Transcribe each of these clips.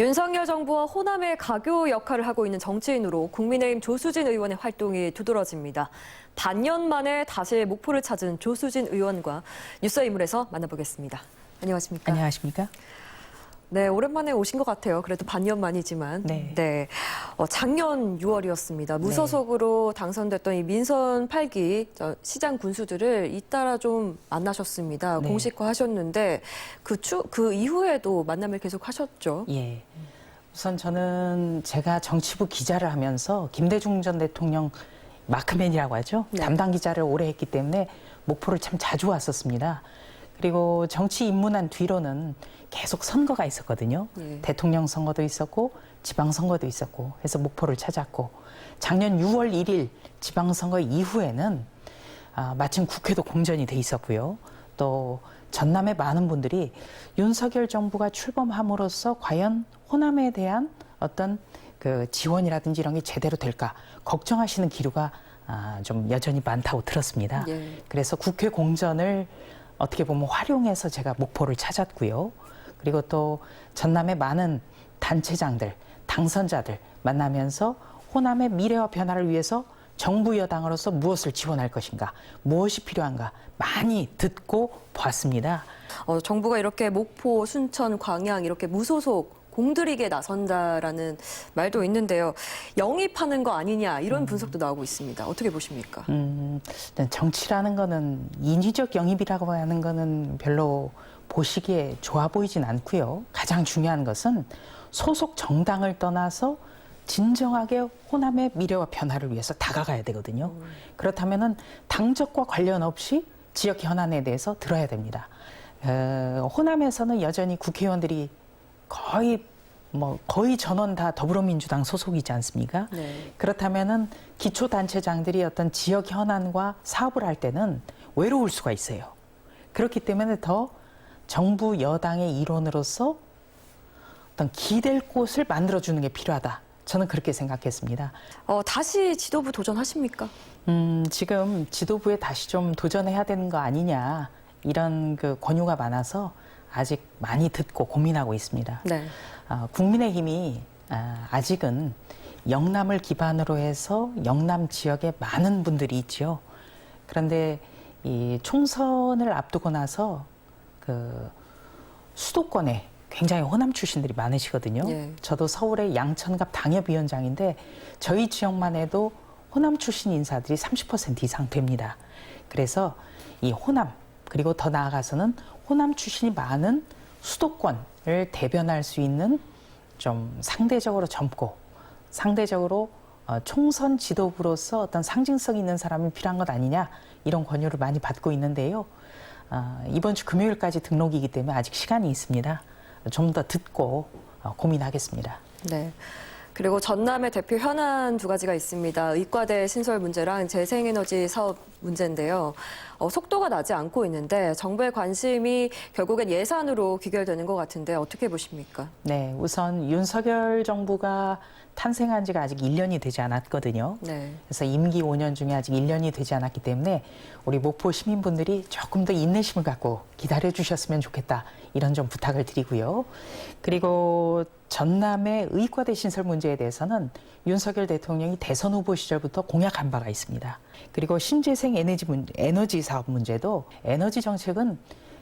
윤석열 정부와 호남의 가교 역할을 하고 있는 정치인으로 국민의힘 조수진 의원의 활동이 두드러집니다. 반년 만에 다시 목포를 찾은 조수진 의원과 뉴스인물에서 만나보겠습니다. 안녕하십니까? 안녕하십니까? 네, 오랜만에 오신 것 같아요. 그래도 반년 만이지만. 네. 작년 6월이었습니다. 무소속으로 당선됐던 이 민선 8기 시장 군수들을 잇따라 좀 만나셨습니다. 네. 공식화하셨는데 그 이후에도 만남을 계속 하셨죠? 예. 우선 저는 제가 정치부 기자를 하면서 김대중 전 대통령 마크맨이라고 하죠. 네. 담당 기자를 오래 했기 때문에 목포를 참 자주 왔었습니다. 그리고 정치 입문한 뒤로는 계속 선거가 있었거든요. 예. 대통령 선거도 있었고 지방선거도 있었고 해서 목포를 찾았고 작년 6월 1일 지방선거 이후에는 마침 국회도 공전이 돼 있었고요. 또 전남의 많은 분들이 윤석열 정부가 출범함으로써 과연 호남에 대한 어떤 그 지원이라든지 이런 게 제대로 될까 걱정하시는 기류가 좀 여전히 많다고 들었습니다. 예. 그래서 국회 공전을 어떻게 보면 활용해서 제가 목포를 찾았고요. 그리고 또 전남의 많은 단체장들, 당선자들 만나면서 호남의 미래와 변화를 위해서 정부 여당으로서 무엇을 지원할 것인가, 무엇이 필요한가 많이 듣고 보았습니다. 정부가 이렇게 목포, 순천, 광양 이렇게 무소속 공들이게 나선다라는 말도 있는데요. 영입하는 거 아니냐 이런 분석도 나오고 있습니다. 어떻게 보십니까? 정치라는 거는 인위적 영입이라고 하는 거는 별로 보시기에 좋아 보이진 않고요. 가장 중요한 것은 소속 정당을 떠나서 진정하게 호남의 미래와 변화를 위해서 다가가야 되거든요. 그렇다면은 당적과 관련 없이 지역 현안에 대해서 들어야 됩니다. 호남에서는 여전히 국회의원들이 거의 전원 다 더불어민주당 소속이지 않습니까? 네. 그렇다면은 기초단체장들이 어떤 지역 현안과 사업을 할 때는 외로울 수가 있어요. 그렇기 때문에 더 정부 여당의 일원으로서 어떤 기댈 곳을 만들어주는 게 필요하다. 저는 그렇게 생각했습니다. 다시 지도부 도전하십니까? 지금 지도부에 다시 좀 도전해야 되는 거 아니냐 이런 그 권유가 많아서 아직 많이 듣고 고민하고 있습니다. 네. 국민의힘이 아직은 영남을 기반으로 해서 영남 지역에 많은 분들이 있죠. 그런데 이 총선을 앞두고 나서 그 수도권에 굉장히 호남 출신들이 많으시거든요. 예. 저도 서울의 양천갑 당협위원장인데 저희 지역만 해도 호남 출신 인사들이 30% 이상 됩니다. 그래서 이 호남 그리고 더 나아가서는 호남 출신이 많은 수도권을 대변할 수 있는 좀 상대적으로 젊고 상대적으로 총선 지도부로서 어떤 상징성 있는 사람이 필요한 것 아니냐 이런 권유를 많이 받고 있는데요. 이번 주 금요일까지 등록이기 때문에 아직 시간이 있습니다. 좀 더 듣고 고민하겠습니다. 네. 그리고 전남의 대표 현안 두 가지가 있습니다. 의과대 신설 문제랑 재생에너지 사업 문제인데요. 속도가 나지 않고 있는데 정부의 관심이 결국엔 예산으로 귀결되는 것 같은데 어떻게 보십니까? 네, 우선 윤석열 정부가 탄생한 지가 아직 1년이 되지 않았거든요. 네. 그래서 임기 5년 중에 아직 1년이 되지 않았기 때문에 우리 목포 시민분들이 조금 더 인내심을 갖고 기다려 주셨으면 좋겠다. 이런 좀 부탁을 드리고요. 그리고 전남의 의과대 신설 문제에 대해서는 윤석열 대통령이 대선 후보 시절부터 공약한 바가 있습니다. 그리고 신재생 에너지 사업 문제도 에너지 정책은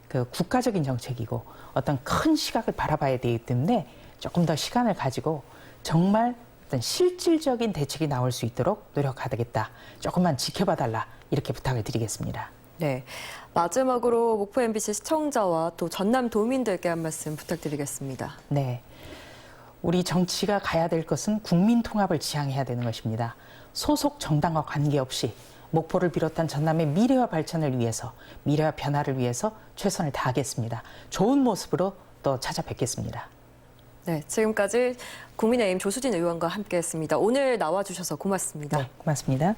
그 국가적인 정책이고 어떤 큰 시각을 바라봐야 되기 때문에 조금 더 시간을 가지고 정말 어떤 실질적인 대책이 나올 수 있도록 노력하겠다. 조금만 지켜봐 달라. 이렇게 부탁을 드리겠습니다. 네. 마지막으로 목포 MBC 시청자와 또 전남 도민들께 한 말씀 부탁드리겠습니다. 네. 우리 정치가 가야 될 것은 국민 통합을 지향해야 되는 것입니다. 소속 정당과 관계없이 목포를 비롯한 전남의 미래와 발전을 위해서, 미래와 변화를 위해서 최선을 다하겠습니다. 좋은 모습으로 또 찾아뵙겠습니다. 네, 지금까지 국민의힘 조수진 의원과 함께했습니다. 오늘 나와주셔서 고맙습니다. 네, 고맙습니다.